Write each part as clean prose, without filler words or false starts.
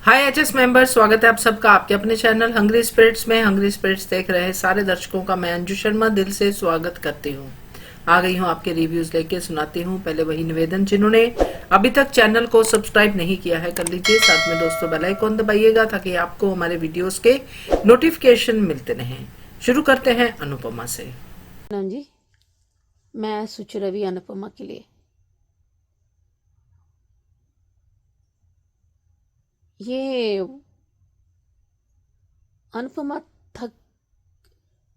हाय HS member, स्वागत है आप सबका आपके अपने चैनल हंग्री स्पिरिट्स में। हंग्री स्पिरिट्स देख रहे हैं सारे दर्शकों का मैं अंजू शर्मा दिल से स्वागत करती हूँ। आ गई हूँ आपके रिव्यूज लेके, सुनाती हूँ। पहले वही निवेदन, जिन्होंने अभी तक चैनल को सब्सक्राइब नहीं किया है कर लीजिए, साथ में दोस्तों बेल आइकॉन दबाइएगा ताकि आपको हमारे वीडियोस के नोटिफिकेशन मिलते रहें। शुरू करते हैं अनुपमा से। जी, मैं सोच रही अनुपमा के लिए ये अनुपमा थक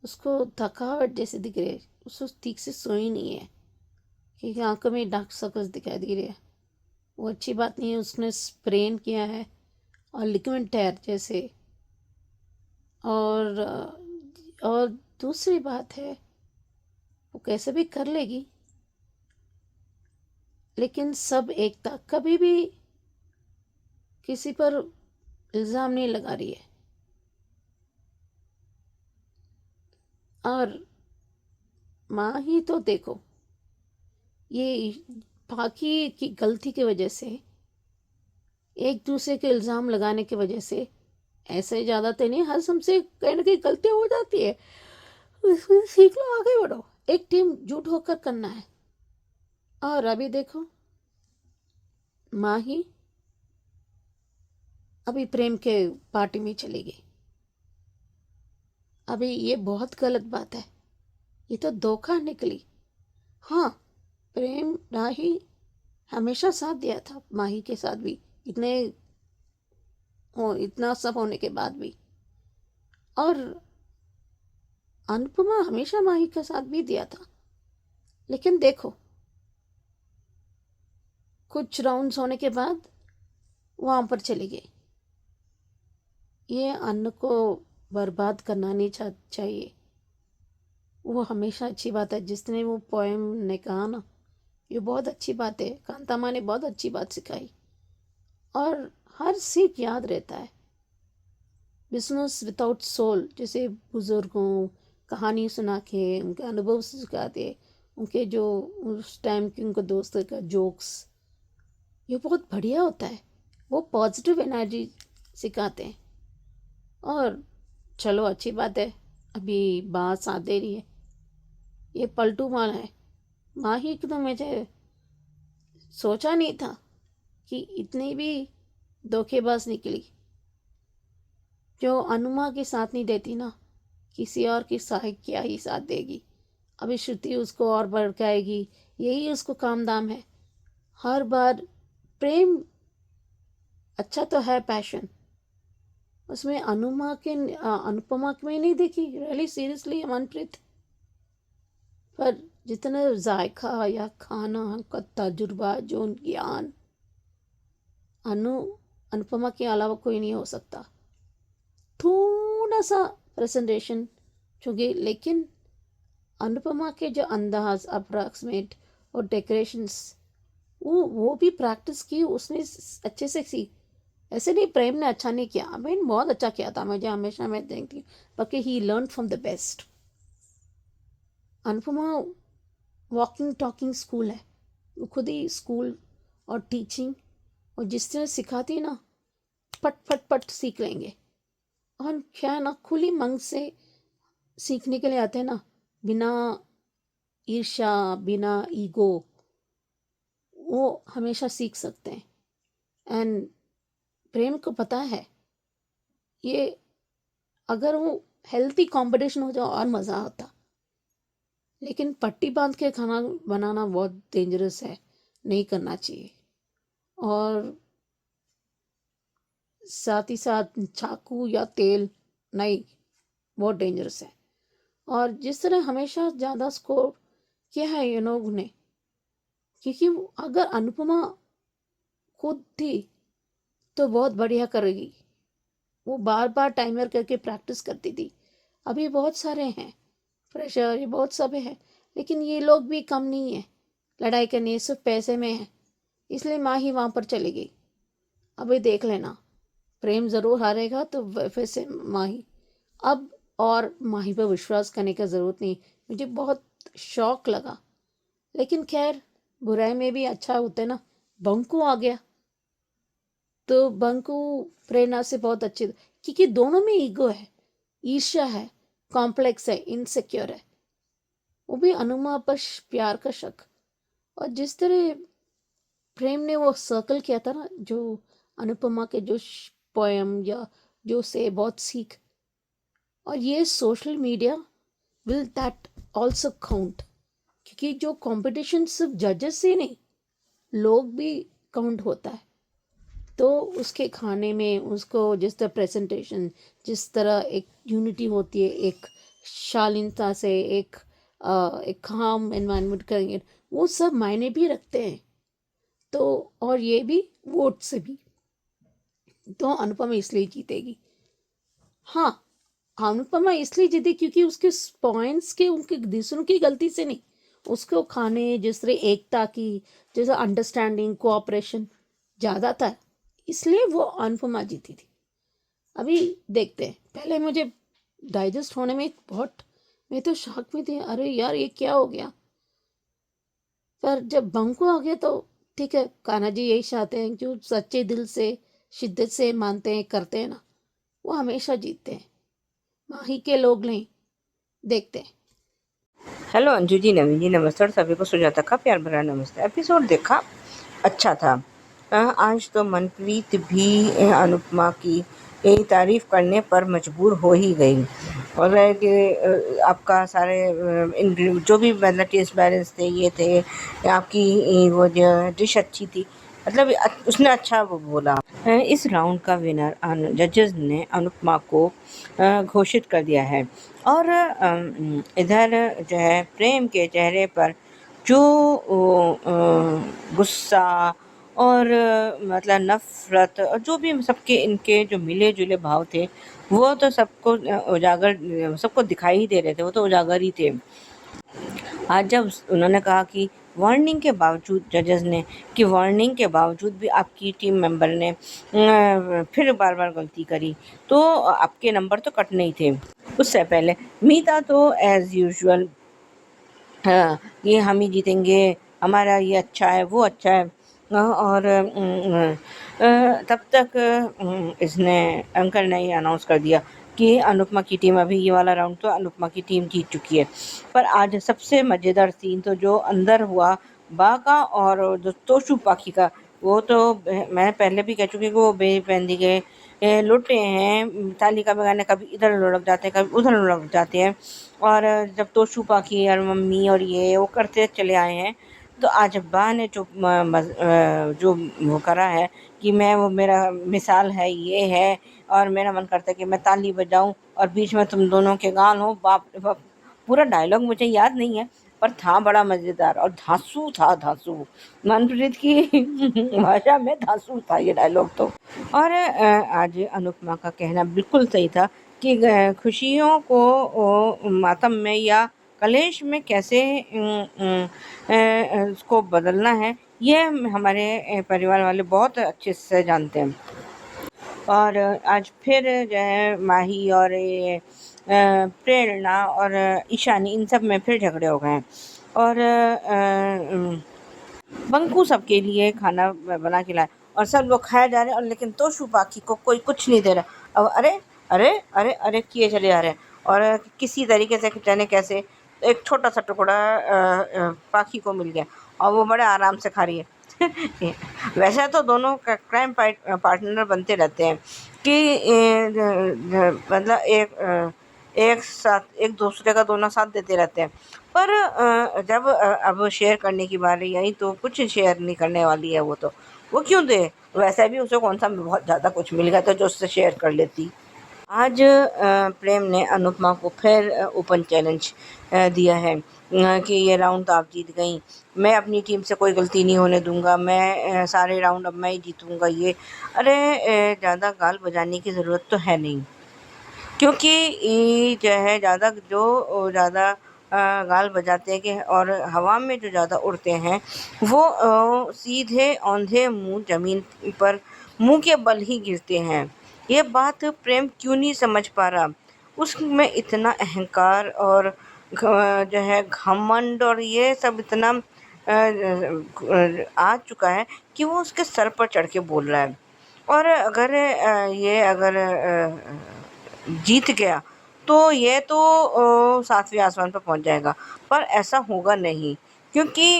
उसको थकावट जैसे दिख रही है। उसको ठीक से सोई नहीं है क्योंकि आंखों में डार्क सर्कल्स दिखाई दे रहे हैं। वो अच्छी बात नहीं है। उसने स्प्रेन किया है और लिगामेंट टेयर जैसे। और और दूसरी बात है, वो कैसे भी कर लेगी, लेकिन सब एक था। कभी भी किसी पर इल्ज़ाम नहीं लगा रही है। और माँ ही तो देखो, ये बाकी की गलती की वजह से, एक दूसरे के इल्ज़ाम लगाने की वजह से, ऐसे ज़्यादा तो नहीं, हर हमसे कहीं ना कहीं गलतियाँ हो जाती है। उसमें सीख लो, आगे बढ़ो। एक टीम जुट होकर करना है। और अभी देखो, माँ ही अभी प्रेम के पार्टी में चली गई। अभी ये बहुत गलत बात है। ये तो धोखा निकली। हाँ, प्रेम राही हमेशा साथ दिया था माही के साथ भी, इतना सब होने के बाद भी। और अनुपमा हमेशा माही के साथ भी दिया था। लेकिन देखो, कुछ राउंड्स होने के बाद वहां पर चली गई। ये अन्न को बर्बाद करना नहीं चाहिए। वो हमेशा अच्छी बात है। जिसने वो पोएम ने कहा ना, ये बहुत अच्छी बात है। कांता माँ ने बहुत अच्छी बात सिखाई और हर सीख याद रहता है। बिजनेस विदाउट सोल, जैसे बुजुर्गों कहानी सुना के उनके अनुभव से सिखाते, उनके जो उस टाइम के उनके दोस्तों का जोक्स, ये बहुत बढ़िया होता है। वो पॉजिटिव एनर्जी सिखाते हैं। और चलो, अच्छी बात है, अभी बात साथ दे रही है। ये पलटू माँ है। माँ ही तो मुझे सोचा नहीं था कि इतनी भी धोखेबाज निकली। जो अनुमा के साथ नहीं देती ना, किसी और की सहायक क्या ही साथ देगी। अभी श्रुति उसको और भड़काएगी, यही उसको काम दाम है। हर बार प्रेम अच्छा तो है, पैशन उसमें अनुपमा में नहीं देखी। रियली सीरियसली मनप्रीत, पर जितना जायका या खाना का तजुर्बा, जो ज्ञान, अनु अनुपमा के अलावा कोई नहीं हो सकता। थोड़ा सा प्रेजेंटेशन चुके, लेकिन अनुपमा के जो अंदाज, अप्रॉक्सीमेट और डेकोरेशंस, वो भी प्रैक्टिस की उसने अच्छे से। सी ऐसे नहीं प्रेम ने अच्छा नहीं किया, आई मीन बहुत अच्छा किया था। मुझे हमेशा मैं देखती हूँ, बल्कि he learn from the best. Anupama walking talking school है। वो खुद ही स्कूल और टीचिंग, और जिस तरह सिखाती है ना, पट पट पट सीख लेंगे। और क्या है ना, खुली मन से सीखने के लिए आते हैं ना, बिना ईर्ष्या, बिना ईगो, वो हमेशा सीख सकते हैं। एंड प्रेम को पता है, ये अगर वो हेल्थी कंपटीशन हो जाए और मज़ा आता। लेकिन पट्टी बांध के खाना बनाना बहुत डेंजरस है, नहीं करना चाहिए। और साथ ही साथ चाकू या तेल, नहीं, बहुत डेंजरस है। और जिस तरह हमेशा ज़्यादा स्कोर किया है ये लोग ने, क्योंकि अगर अनुपमा खुद थी तो बहुत बढ़िया करेगी। वो बार बार टाइमर करके प्रैक्टिस करती थी। अभी बहुत सारे हैं फ्रेशर, ये बहुत सब हैं, लेकिन ये लोग भी कम नहीं है लड़ाई करनी, सिर्फ पैसे में है। इसलिए माँ ही वहाँ पर चली गई। अभी देख लेना, प्रेम ज़रूर हारेगा तो फिर से माँ ही। अब और माही पर विश्वास करने का ज़रूरत नहीं। मुझे बहुत शौक लगा, लेकिन खैर, बुराई में भी अच्छा होता है ना। बंकू आ गया, तो बंकु प्रेरणा से बहुत अच्छे, क्योंकि दोनों में ईगो है, ईर्ष्या है, कॉम्प्लेक्स है, इनसिक्योर है। वो भी अनुमा पर प्यार का शक। और जिस तरह प्रेम ने वो सर्कल किया था ना, जो अनुपमा के जो पोयम या जो से बहुत सीख। और ये social media will that also count, क्योंकि जो कंपटीशन सिर्फ जजेस से नहीं, लोग भी काउंट होता है। तो उसके खाने में उसको जिस तरह प्रेजेंटेशन, जिस तरह एक यूनिटी होती है, एक शालीनता से, एक काम एनवायरनमेंट करेंगे, वो सब मायने भी रखते हैं। तो और ये भी वोट से भी। तो अनुपमा इसलिए जीतेगी। हाँ, अनुपमा इसलिए जीती क्योंकि उसके पॉइंट्स के उनके दूसरों की गलती से नहीं, उसको खाने जिस तरह एकता की, जैसे अंडरस्टैंडिंग, कोऑपरेशन ज़्यादा था, इसलिए वो अनुपमा जीती थी। अभी देखते हैं। पहले मुझे डाइजेस्ट होने में बहुत, मैं तो शॉक में थी, अरे यार ये क्या हो गया। पर जब बंकू आ गया तो ठीक है, कान्हा जी यही चाहते हैं, जो सच्चे दिल से शिद्दत से मानते हैं, करते हैं ना, वो हमेशा जीतते हैं। माही के लोग नहीं। देखते हैं। हेलो अंजू जी, नवीन जी, नमस्ते और सभी को सुजाता का प्यार भरा नमस्ते। एपिसोड देखा, अच्छा था। आज तो मनप्रीत भी अनुपमा की तारीफ करने पर मजबूर हो ही गई। और है कि आपका सारे जो भी मतलब टेस्ट बैलेंस थे, ये थे, आपकी वो जो डिश अच्छी थी, मतलब उसने अच्छा वो बोला। इस राउंड का विनर जजेस ने अनुपमा को घोषित कर दिया है। और इधर जो है प्रेम के चेहरे पर जो गुस्सा और मतलब नफ़रत और जो भी सबके इनके जो मिले जुले भाव थे, वो तो सबको उजागर, सबको दिखाई ही दे रहे थे, वो तो उजागर ही थे। आज जब उन्होंने कहा कि वार्निंग के बावजूद, जजेस ने, कि वार्निंग के बावजूद भी आपकी टीम मेंबर ने फिर बार बार गलती करी, तो आपके नंबर तो कटने ही थे। उससे पहले मीता तो एज़ यूजुअल हाँ, ये हम ही जीतेंगे, हमारा ये अच्छा है, वो अच्छा है। और तब तक इसने अंकल ने ये अनाउंस कर दिया कि अनुपमा की टीम, अभी ये वाला राउंड तो अनुपमा की टीम जीत चुकी है। पर आज सबसे मज़ेदार सीन तो जो अंदर हुआ, बा का और जो तोशु पाखी का, वो तो मैं पहले भी कह चुकी हूँ कि वो बेबंदी के लुटे हैं, ताली का बगाने कभी इधर लुढ़क जाते हैं, कभी उधर लुढ़क जाते हैं। और जब तोशु पाखी और मम्मी और ये वो करते चले आए हैं, तो आज अब्बा ने जो वो करा है कि मैं, वो मेरा मिसाल है, ये है, और मेरा मन करता है कि मैं ताली बजाऊं और बीच में तुम दोनों के गान हो। बाप रे बाप, पूरा डायलॉग मुझे याद नहीं है, पर था बड़ा मज़ेदार और धांसू था, धांसू। मनप्रीत की भाषा में धांसू था ये डायलॉग तो। और आज अनुपमा का कहना बिल्कुल सही था कि खुशियों को मातम में या कलेश में कैसे उसको बदलना है, ये हमारे परिवार वाले बहुत अच्छे से जानते हैं। और आज फिर जो है माही और ये प्रेरणा और ईशानी, इन सब में फिर झगड़े हो गए हैं। और बंकू सबके लिए खाना बना के लाए और सब लोग खाए जा रहे हैं, और लेकिन तोशु पाखी को कोई कुछ नहीं दे रहा। अब अरे अरे अरे अरे किए चले जा रहे हैं, और किसी तरीके से जाने कैसे एक छोटा सा टुकड़ा पाखी को मिल गया और वो बड़े आराम से खा रही है। वैसे तो दोनों का क्राइम पार्टनर बनते रहते हैं कि मतलब एक साथ एक दूसरे का दोनों साथ देते रहते हैं। पर जब अब शेयर करने की बारी आई तो कुछ शेयर नहीं करने वाली है वो, तो वो क्यों दे, वैसे भी उसे कौन सा बहुत ज़्यादा कुछ मिल गया था जो उससे शेयर कर लेती। आज प्रेम ने अनुपमा को फिर ओपन चैलेंज दिया है कि ये राउंड तो आप जीत गई, मैं अपनी टीम से कोई गलती नहीं होने दूंगा, मैं सारे राउंड अब मैं ही जीतूंगा। ये अरे ज़्यादा गाल बजाने की ज़रूरत तो है नहीं, क्योंकि ये जो है ज़्यादा गाल बजाते हैं कि और हवा में जो ज़्यादा उड़ते हैं, वो सीधे औंधे मुंह ज़मीन पर मुंह के बल ही गिरते हैं। ये बात प्रेम क्यों नहीं समझ पा रहा, उसमें इतना अहंकार और जो है घमंड और ये सब इतना आ चुका है कि वो उसके सर पर चढ़ के बोल रहा है। और अगर ये अगर जीत गया तो ये तो 7वें आसमान पर पहुंच जाएगा, पर ऐसा होगा नहीं, क्योंकि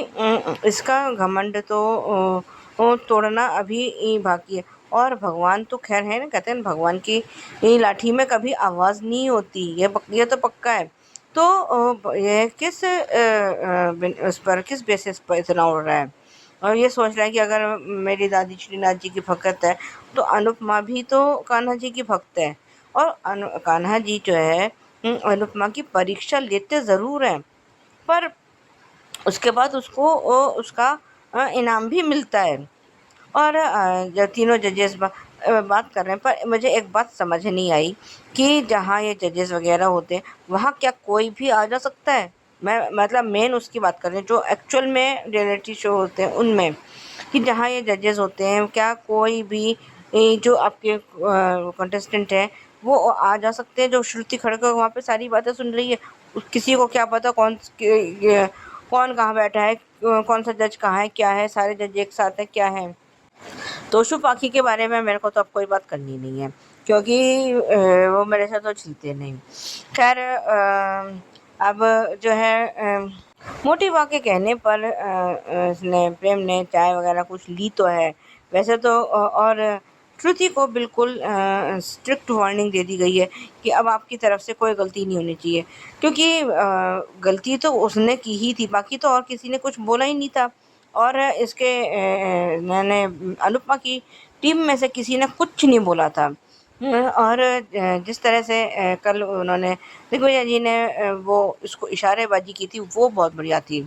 इसका घमंड तो तोड़ना अभी बाकी है। और भगवान तो खैर है ना, कहते हैं भगवान की ये लाठी में कभी आवाज़ नहीं होती, ये तो पक्का है। तो ये किस उस पर किस बेसिस पर इतना उड़ रहा है, और ये सोच रहा है कि अगर मेरी दादी श्रीनाथ जी की भक्त है तो अनुपमा भी तो कान्हा जी की भक्त है। और कान्हा जी जो है अनुपमा की परीक्षा लेते ज़रूर हैं, पर उसके बाद उसको उसका इनाम भी मिलता है। और जब तीनों जजेस बात कर रहे हैं, पर मुझे एक बात समझ नहीं आई कि जहाँ ये जजेस वगैरह होते हैं वहाँ क्या कोई भी आ जा सकता है? मैं मतलब मेन उसकी बात कर रही हूँ जो एक्चुअल में रियलिटी शो होते हैं उनमें, कि जहाँ ये जजेस होते हैं क्या कोई भी जो आपके कंटेस्टेंट हैं वो आ जा सकते हैं? जो श्रुति खड़का वहाँ पे सारी बातें सुन रही है, किसी को क्या पता कौन कहाँ बैठा है, कौन सा जज कहाँ है, क्या है, सारे जज एक साथ है, क्या है। तोशु पाखी के बारे में मेरे को तो अब कोई बात करनी नहीं है, क्योंकि वो मेरे से तो छिलते नहीं। खैर अब जो है मोटी माँ के कहने पर इसने प्रेम ने चाय वगैरह कुछ ली तो है वैसे तो, और श्रुति को बिल्कुल स्ट्रिक्ट वार्निंग दे दी गई है कि अब आपकी तरफ से कोई गलती नहीं होनी चाहिए, क्योंकि गलती तो उसने की ही थी, बाकी तो और किसी ने कुछ बोला ही नहीं था। और इसके मैंने अनुपमा की टीम में से किसी ने कुछ नहीं बोला था। और जिस तरह से कल उन्होंने दिग्विजय जी ने वो इसको इशारेबाजी की थी वो बहुत बढ़िया थी।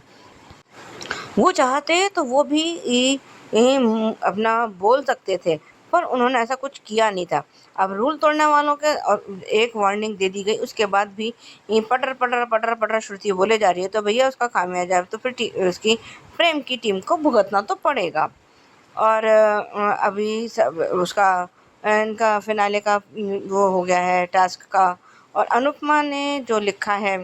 वो चाहते तो वो भी अपना बोल सकते थे, पर उन्होंने ऐसा कुछ किया नहीं था। अब रूल तोड़ने वालों के और एक वार्निंग दे दी गई, उसके बाद भी पटर पटर पटर पटर श्रुति बोले जा रही है, तो भैया उसका खामियाजा तो फिर उसकी प्रेम की टीम को भुगतना तो पड़ेगा। और अभी सब उसका इनका फिनाले का वो हो गया है टास्क का। और अनुपमा ने जो लिखा है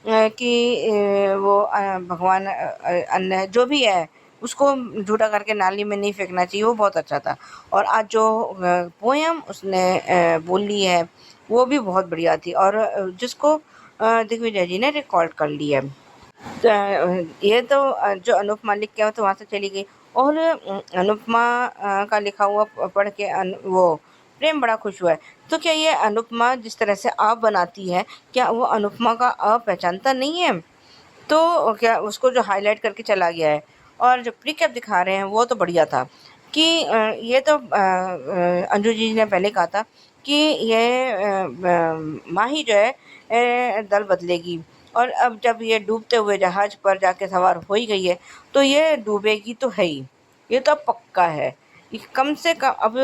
कि वो भगवान अन्न जो भी है उसको झूठा करके नाली में नहीं फेंकना चाहिए, वो बहुत अच्छा था। और आज जो पोयम उसने बोली है वो भी बहुत बढ़िया थी, और जिसको दिग्विजय जी ने रिकॉर्ड कर लिया है। ये तो जो अनुपमा लिख के तो वहाँ से चली गई। और अनुपमा का लिखा हुआ पढ़ के वो प्रेम बड़ा खुश हुआ है। तो क्या ये अनुपमा जिस तरह से आ बनाती है, क्या वो अनुपमा का अ पहचानता नहीं है? तो क्या उसको जो हाईलाइट करके चला गया है। और जो प्रीकैप दिखा रहे हैं वो तो बढ़िया था कि ये तो अंजू जी ने पहले कहा था कि ये माही जो है दल बदलेगी, और अब जब ये डूबते हुए जहाज पर जाके सवार हो ही गई है तो ये डूबेगी तो है ही, ये तो अब पक्का है। ये कम से कम अब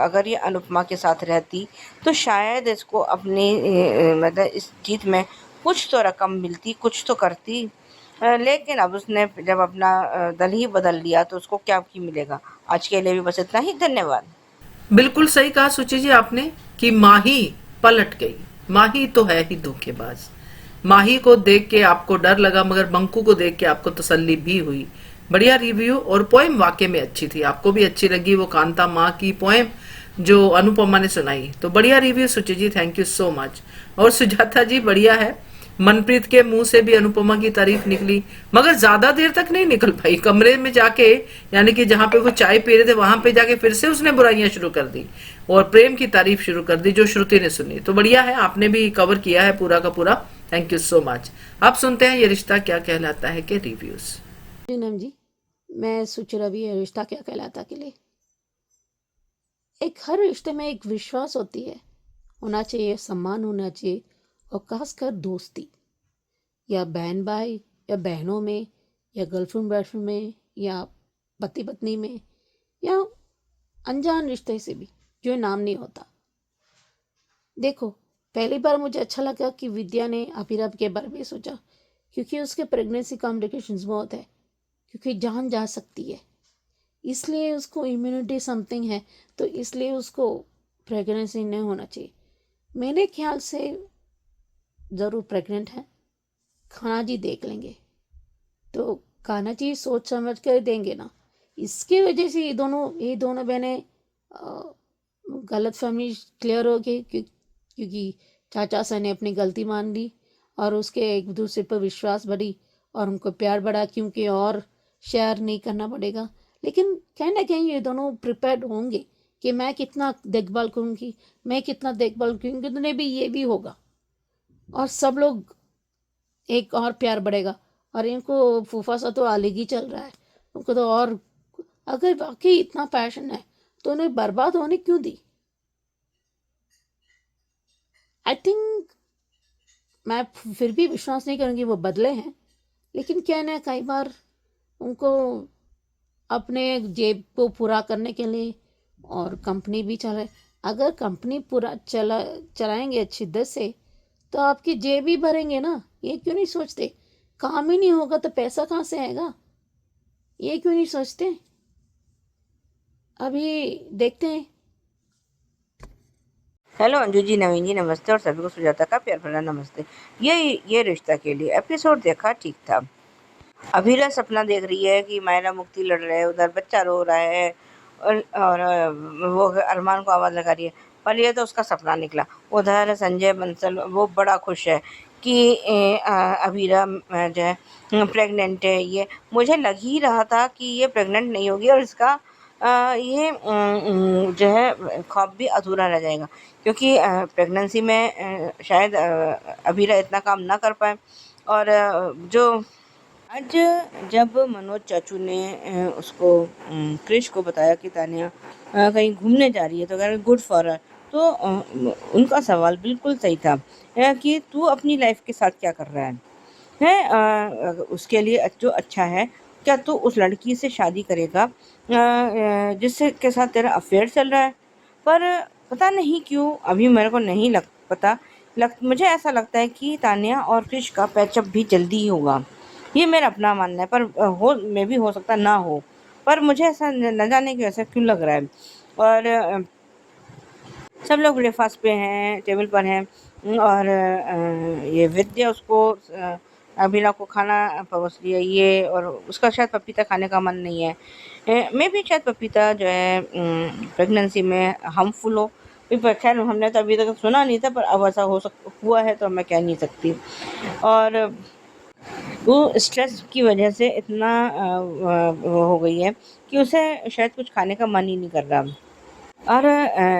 अगर ये अनुपमा के साथ रहती तो शायद इसको अपनी मतलब इस जीत में कुछ तो रकम मिलती, कुछ तो करती। लेकिन अब उसने जब अपना दल ही बदल लिया तो उसको क्या ही मिलेगा। आज के लिए भी बस इतना ही, धन्यवाद। बिल्कुल सही कहा सुचि जी आपने कि माही पलट गई। माही तो है ही धोखेबाज। माही को देख के आपको डर लगा, मगर बंकू को देख के आपको तसल्ली भी हुई। बढ़िया रिव्यू, और पोएम वाकई में अच्छी थी, आपको भी अच्छी लगी वो कांता माँ की पोएम जो अनुपमा ने सुनाई। तो बढ़िया रिव्यू सुचि जी, थैंक यू सो मच। और सुजाता जी बढ़िया है, मनप्रीत के मुंह से भी अनुपमा की तारीफ निकली, मगर ज्यादा देर तक नहीं निकल पाई। कमरे में जाके, यानी कि जहां पे वो चाय पी रहे थे वहां पे जाके फिर से उसने बुराइयां शुरू कर दी और प्रेम की तारीफ शुरू कर दी जो श्रुति ने सुनी। तो बढ़िया है, आपने भी कवर किया है पूरा का पूरा, थैंक यू सो मच। अब सुनते हैं ये रिश्ता क्या कहलाता है के रिव्यूज। जी नम जी, मैं सोच रहा भी रिश्ता क्या कहलाता के लिए एक हर रिश्ते में एक विश्वास होती है, होना चाहिए, सम्मान होना चाहिए, और खासकर दोस्ती, या बहन भाई या बहनों में, या गर्लफ्रेंड बॉयफ्रेंड में, या पति पत्नी में, या अनजान रिश्ते से भी जो नाम नहीं होता। देखो, पहली बार मुझे अच्छा लगा कि विद्या ने अभिरव के बारे में सोचा, क्योंकि उसके प्रेगनेंसी कॉम्प्लिकेशंस बहुत है, क्योंकि जान जा सकती है, इसलिए उसको इम्यूनिटी समथिंग है, तो इसलिए उसको प्रेगनेंसी नहीं होना चाहिए। मेरे ख्याल से ज़रूर प्रेग्नेंट है, खाना जी देख लेंगे, तो खाना जी सोच समझ कर देंगे ना। इसकी वजह से ये दोनों बहनें गलतफहमी क्लियर हो गई क्योंकि चाचा सा ने अपनी गलती मान ली और उसके एक दूसरे पर विश्वास बढ़ी और उनको प्यार बढ़ा, क्योंकि और शेयर नहीं करना पड़ेगा। लेकिन कहीं ना कहीं ये दोनों प्रिपेयर्ड होंगे कि मैं कितना देखभाल करूँगी, मैं कितना देखभाल करूँगी, उन्हें भी ये भी होगा और सब लोग एक और प्यार बढ़ेगा। और इनको फूफा सा तो अलग ही चल रहा है, उनको तो और अगर वाकई इतना पैशन है तो उन्हें बर्बाद होने क्यों दी। आई थिंक मैं फिर भी विश्वास नहीं करूँगी वो बदले हैं, लेकिन क्या ना कई बार उनको अपने जेब को पूरा करने के लिए और कंपनी भी चलाए। अगर कंपनी पूरा चलाएंगे अच्छी शिद्दत से तो आपकी जेब ही भरेंगे ना। ये क्यों नहीं सोचते? काम ही नहीं होगा तो पैसा कहाँ से आएगा? ये क्यों नहीं सोचते? अभी देखते हैं। हेलो अंजू जी, नवीन जी नमस्ते और सभी को सुजाता का प्यार भरा नमस्ते। ये रिश्ता के लिए एपिसोड देखा, ठीक था। अभीरा सपना देख रही है कि मायरा मुक्ति लड़ रहे हैं, उधर बच्चा रो रहा है और वो अरमान को आवाज़ लगा रही है, पर ये तो उसका सपना निकला। उधर संजय बंसल वो बड़ा खुश है कि अभीरा जो है प्रेग्नेंट है। ये मुझे लग ही रहा था कि ये प्रेग्नेंट नहीं होगी और इसका ये जो है ख्वाब भी अधूरा रह जाएगा, क्योंकि प्रेगनेंसी में शायद अभीरा इतना काम ना कर पाए। और जो आज जब मनोज चाचू ने उसको क्रिश को बताया कि तानिया कहीं घूमने जा रही है, तो कह रहे गुड फॉर हर। तो उनका सवाल बिल्कुल सही था कि तू अपनी लाइफ के साथ क्या कर रहा है, उसके लिए जो अच्छा है। क्या तू उस लड़की से शादी करेगा जिससे के साथ तेरा अफेयर चल रहा है? पर पता नहीं क्यों अभी मेरे को नहीं पता मुझे ऐसा लगता है कि तानिया और क्रिश का पैचअप भी जल्दी ही होगा। ये मेरा अपना मानना है, पर मे भी हो सकता ना हो, पर मुझे ऐसा न जाने क्यों ऐसा क्यों लग रहा है। और सब लोग ब्रेकफास्ट पे हैं, टेबल पर हैं और ये विद्या उसको अभिला को खाना परोस रही है ये, और उसका शायद पपीता खाने का मन नहीं है। मे भी शायद पपीता जो है प्रेगनेंसी में हार्मफुल हो। पर खैर हमने तो अभी तक सुना नहीं था, पर अब ऐसा हुआ है तो मैं कह नहीं सकती। और वो स्ट्रेस की वजह से इतना वो हो गई है कि उसे शायद कुछ खाने का मन ही नहीं कर रहा। और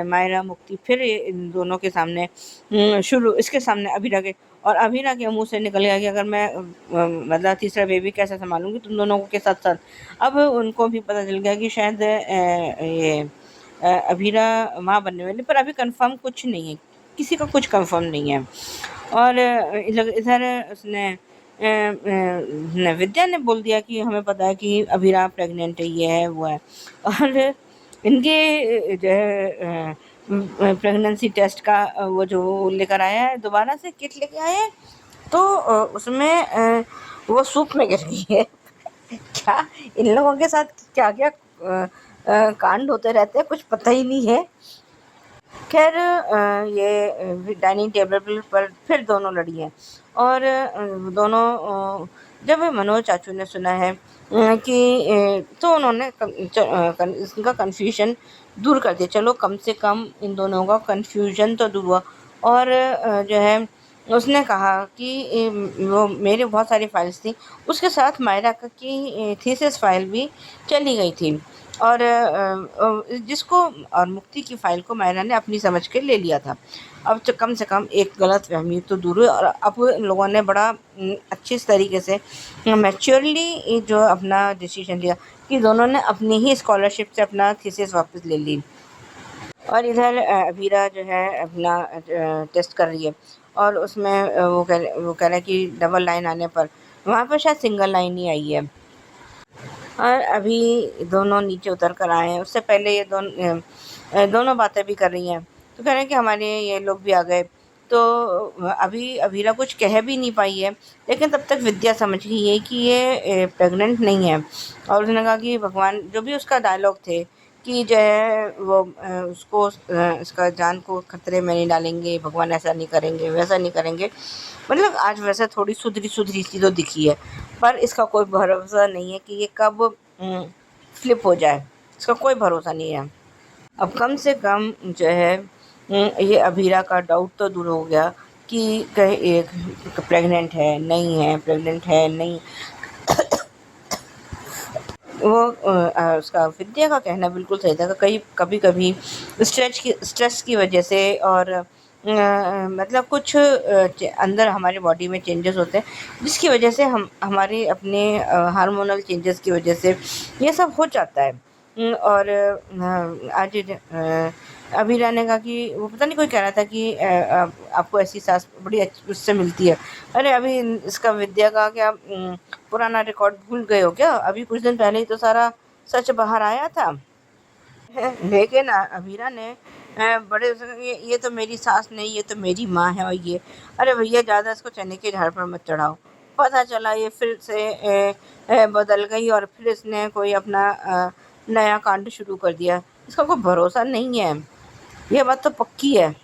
मायरा मुक्ति फिर इन दोनों के सामने इसके सामने अभीरा के, और अभीरा के मुंह से निकल गया कि अगर मैं मतलब तीसरा बेबी कैसे संभालूंगी तुम दोनों के साथ साथ। अब उनको भी पता चल गया कि शायद ये अभीरा माँ बनने वाली, पर अभी कंफर्म कुछ नहीं है, किसी का कुछ कंफर्म नहीं है। और इधर उसने विद्या ने बोल दिया कि हमें पता है कि अभीरा प्रेग्नेंट है, ये है वो है। और इनके जो है प्रेगनेंसी टेस्ट का वो जो लेकर आया है, दोबारा से किट लेके आए हैं, तो उसमें वो सूप में गिर गई है। क्या इन लोगों के साथ क्या क्या कांड होते रहते हैं, कुछ पता ही नहीं है। खैर ये डाइनिंग टेबल पर फिर दोनों लड़ी हैं और दोनों जब मनोज चाचू ने सुना है कि तो उन्होंने इसका कन्फ्यूजन दूर कर दिया। चलो कम से कम इन दोनों का कन्फ्यूजन तो दूर हुआ। और जो है उसने कहा कि वो मेरे बहुत सारी फाइल्स थी, उसके साथ मायरा की थीसिस फाइल भी चली गई थी, और जिसको और मुक्ति की फाइल को मायरा ने अपनी समझ के ले लिया था। अब तो कम से कम एक गलत फहमी तो दूर हुई, और अब लोगों ने बड़ा अच्छे तरीके से मैच्योरली जो अपना डिसीजन लिया कि दोनों ने अपनी ही स्कॉलरशिप से अपना थीसिस वापस ले ली। और इधर अभीरा जो है अपना टेस्ट कर रही है, और उसमें वो कह रहे हैं कि डबल लाइन आने पर, वहाँ पर शायद सिंगल लाइन ही आई है। और अभी दोनों नीचे उतर कर आए हैं, उससे पहले ये दोनों बातें भी कर रही हैं। तो कह रहे हैं कि हमारे ये लोग भी आ गए। तो अभी अभीरा कुछ कह भी नहीं पाई है, लेकिन तब तक विद्या समझ गई है कि ये प्रेग्नेंट नहीं है। और उसने कहा कि भगवान, जो भी उसका डायलॉग थे कि जो है वो उसको इसका जान को खतरे में नहीं डालेंगे, भगवान ऐसा नहीं करेंगे वैसा नहीं करेंगे। मतलब आज वैसे थोड़ी सुधरी सी तो दिखी है, पर इसका कोई भरोसा नहीं है कि ये कब फ्लिप हो जाए, इसका कोई भरोसा नहीं है। अब कम से कम जो है ये अभीरा का डाउट तो दूर हो गया कि कहीं एक प्रेग्नेंट है नहीं है, प्रेग्नेंट है नहीं। वो उसका विद्या का कहना बिल्कुल सही था कि कहीं कभी-कभी स्ट्रेस की वजह से और मतलब कुछ अंदर हमारे बॉडी में चेंजेस होते हैं, जिसकी वजह से हम हमारे अपने हार्मोनल चेंजेस की वजह से ये सब हो जाता है। और आज अभी ने कहा कि वो पता नहीं कोई कह रहा था कि आपको ऐसी सास बड़ी उससे मिलती है। अरे अभी इसका विद्या का क्या पुराना रिकॉर्ड भूल गए हो क्या? अभी कुछ दिन पहले ही तो सारा सच बाहर आया था। लेकिन अभीरा ने बड़े ये तो मेरी सास नहीं, ये तो मेरी माँ है। और ये अरे भैया ज़्यादा इसको चने के झाड़ पर मत चढ़ाओ। पता चला ये फिर से बदल गई और फिर इसने कोई अपना नया कांड शुरू कर दिया। इसका कोई भरोसा नहीं है, ये बात तो पक्की है।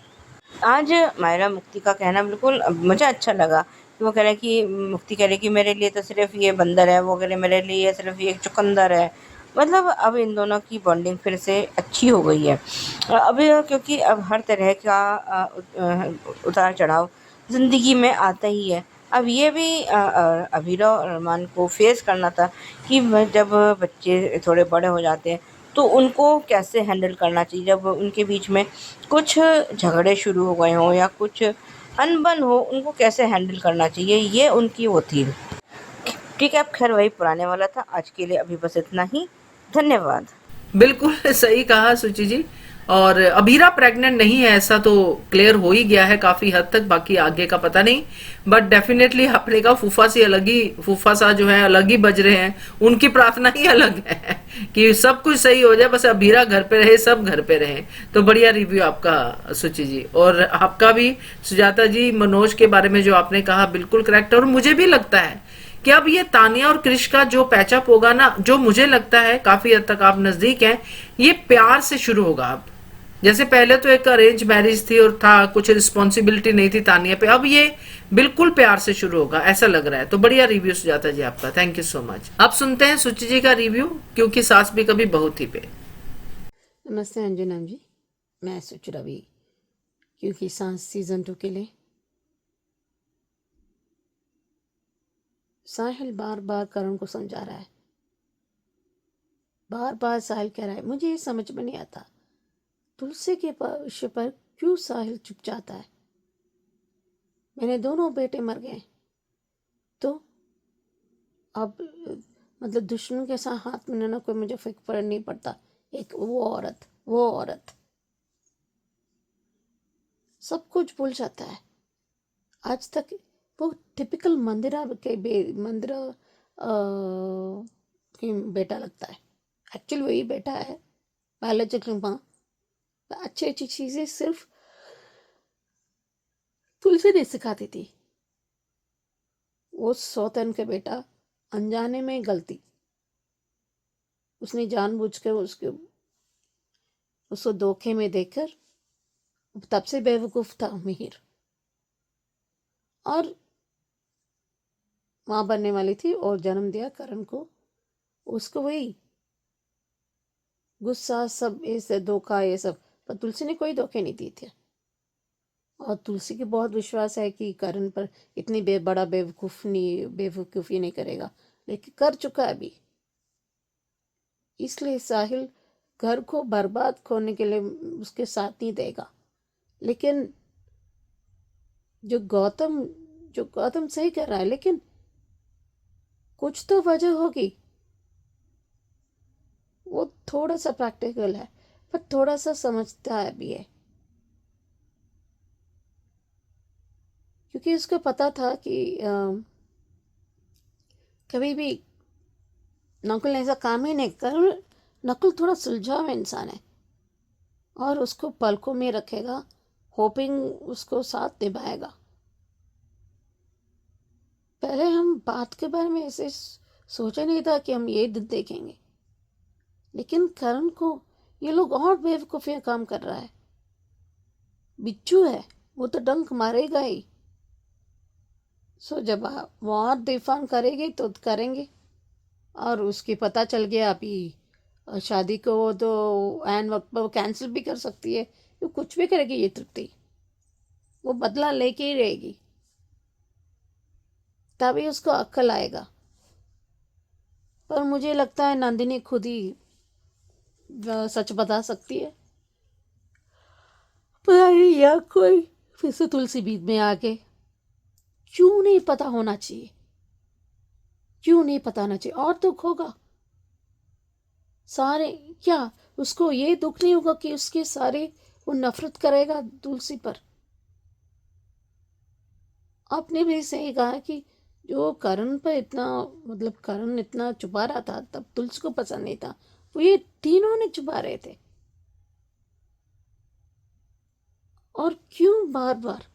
आज मायरा मुक्ति का कहना बिल्कुल मुझे अच्छा लगा कि वो कह रहे हैं कि मुक्ति कह रही कि मेरे लिए तो सिर्फ़ ये बंदर है, वो कह रहे मेरे लिए सिर्फ़ ये चुकंदर है। मतलब अब इन दोनों की बॉन्डिंग फिर से अच्छी हो गई है। अब क्योंकि अब हर तरह का उतार-चढ़ाव ज़िंदगी में आता ही है। अब ये भी अभीरा और अरमान को फ़ेस करना था कि जब बच्चे थोड़े बड़े हो जाते हैं तो उनको कैसे हैंडल करना चाहिए। जब उनके बीच में कुछ झगड़े शुरू हो गए हों या कुछ अनबन हो, उनको कैसे हैंडल करना चाहिए, ये उनकी वो थी। ठीक है, अब खैर वही पुराने वाला था। आज के लिए अभी बस इतना ही। धन्यवाद। बिल्कुल सही कहा सुचि जी। और अभीरा प्रेग्नेंट नहीं है ऐसा तो क्लियर हो ही गया है काफी हद तक, बाकी आगे का पता नहीं। बट डेफिनेटली आपने कहा फूफा सा जो है अलग ही बज रहे हैं, उनकी प्रार्थना ही अलग है कि सब कुछ सही हो जाए, बस अभीरा घर पे रहे, सब घर पे रहे। तो बढ़िया रिव्यू आपका सुचि जी, और आपका भी सुजाता जी। मनोज के बारे में जो आपने कहा बिल्कुल करेक्ट, और मुझे भी लगता है कि अब ये तानिया और क्रिश का जो पैचअप होगा ना, जो मुझे लगता है काफी हद तक आप नजदीक हैं, ये प्यार से शुरू होगा अब। जैसे पहले तो एक अरेंज मैरिज थी और था, कुछ रिस्पॉन्सिबिलिटी नहीं थी तानिया पे, अब ये बिल्कुल प्यार से शुरू होगा ऐसा लग रहा है। तो बढ़िया रिव्यू सुजाता जी आपका, थैंक यू सो मच। अब सुनते हैं सुचि जी का रिव्यू, क्योंकि सास भी कभी बहू थी पे। नमस्ते अंजुना जी, मैं सुचि रवि, क्योंकि सांस सीजन 2 के लिए साहिल बार बार करण को समझा रहा है। बार बार साहिल कह रहा है, मुझे ये समझ में नहीं आता तुलसी के विषय पर क्यों साहिल चुप जाता है। मैंने दोनों बेटे मर गए तो अब मतलब दुश्मन के साथ हाथ मिलाना कोई मुझे फर्क नहीं पड़ता। एक वो औरत सब कुछ भूल जाता है। आज तक वो टिपिकल मंदिरा की बेटा लगता है। एक्चुअली वही बेटा है, बायोलॉजिकल माँ। अच्छी अच्छी चीजें सिर्फ तुलसी नहीं सिखाती थी। वो सौतन के बेटा अनजाने में गलती, उसने जानबूझकर उसको धोखे में देकर, तब से बेवकूफ था मिहिर, और माँ बनने वाली थी और जन्म दिया करण को। उसको वही गुस्सा, सब ऐसे धोखा, ये सब, पर तुलसी ने कोई धोखे नहीं दिए थे। और तुलसी की बहुत विश्वास है कि करण पर इतनी बड़ा बेवकूफ़ी नहीं करेगा, लेकिन कर चुका है अभी। इसलिए साहिल घर को बर्बाद करने के लिए उसके साथ नहीं देगा। लेकिन जो गौतम सही कर रहा है, लेकिन कुछ तो वजह होगी। वो थोड़ा सा प्रैक्टिकल है पर थोड़ा सा समझता है भी है, क्योंकि उसको पता था कि कभी भी नकुल ऐसा काम ही नहीं कर। नकुल थोड़ा सुलझाव इंसान है और उसको पलकों में रखेगा, होपिंग उसको साथ निभाएगा। पहले हम बात के बारे में ऐसे सोचा नहीं था कि हम ये दिन देखेंगे, लेकिन करण को ये लोग और बेवकूफियां काम कर रहा है। बिच्छू है, वो तो डंक मारेगा ही। सो जब वो और दिफान करेगी तो करेंगे। और उसकी पता चल गया अभी शादी को वो तो एन वक्त पर वो कैंसिल भी कर सकती है, वो कुछ भी करेगी ये तृप्ति, वो बदला लेके ही रहेगी, तभी उसको अक्ल आएगा। पर मुझे लगता है नंदिनी खुद ही सच बता सकती है। पता नहीं या कोई फिर से तुलसी बीच में आके, क्यों नहीं पता होना चाहिए, क्यों नहीं पता होना चाहिए, और दुख होगा सारे। क्या उसको ये दुख नहीं होगा कि उसके सारे वो नफरत करेगा तुलसी पर। आपने भी सही कहा कि जो करण पर इतना, मतलब करण इतना छुपा रहा था तब तुलसी को पसंद नहीं था, वो ये तीनों ने छुपा रहे थे। और क्यों बार बार।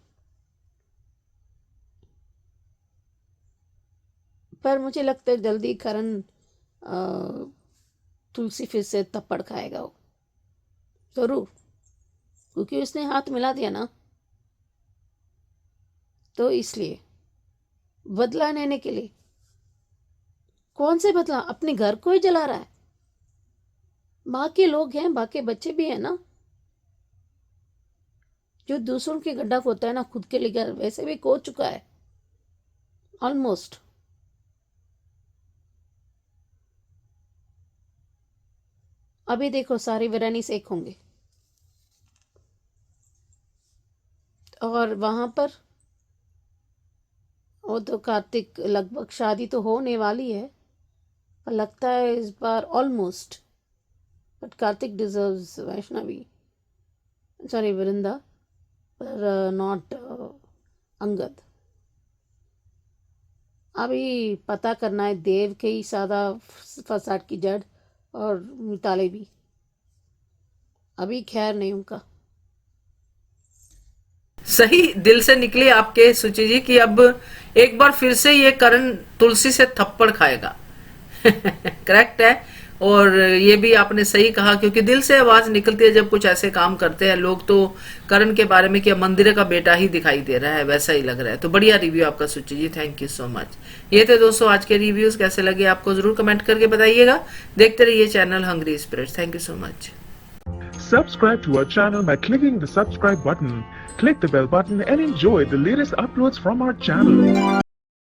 पर मुझे लगता है जल्दी करण तुलसी फिर से थप्पड़ खाएगा वो जरूर, क्योंकि उसने हाथ मिला दिया ना, तो इसलिए बदला लेने के लिए। कौन से बदला, अपने घर को ही जला रहा है। बाकी लोग हैं, बाकी बच्चे भी हैं ना, जो दूसरों के गड्ढा खोदता है ना, खुद के लिए वैसे भी खो चुका है ऑलमोस्ट। अभी देखो सारी वीरानी से एक होंगे, और वहां पर वो तो कार्तिक लगभग शादी तो होने वाली है, पर लगता है इस बार almost. But Kartik deserves Vaishnavi, sorry Vrinda, पर नॉट अंगद। अभी पता करना है देव के ही सादा फसाद की जड़, और मिताले भी अभी खैर नहीं उनका। सही दिल से निकली आपके सुचि जी कि अब एक बार फिर से ये करण तुलसी से थप्पड़ खाएगा। करेक्ट है। और ये भी आपने सही कहा, क्योंकि दिल से आवाज निकलती है जब कुछ ऐसे काम करते हैं लोग। तो करण के बारे में क्या मंदिर का बेटा ही दिखाई दे रहा है, वैसा ही लग रहा है। तो बढ़िया रिव्यू आपका सुचि जी, थैंक यू सो मच। ये थे दोस्तों आज के रिव्यूज, कैसे लगे आपको जरूर कमेंट करके बताइएगा। देखते रहिए channel Hungry Spirits. Thank you so much. Subscribe to our channel by clicking the subscribe button. Click the bell button and enjoy the latest uploads from our channel.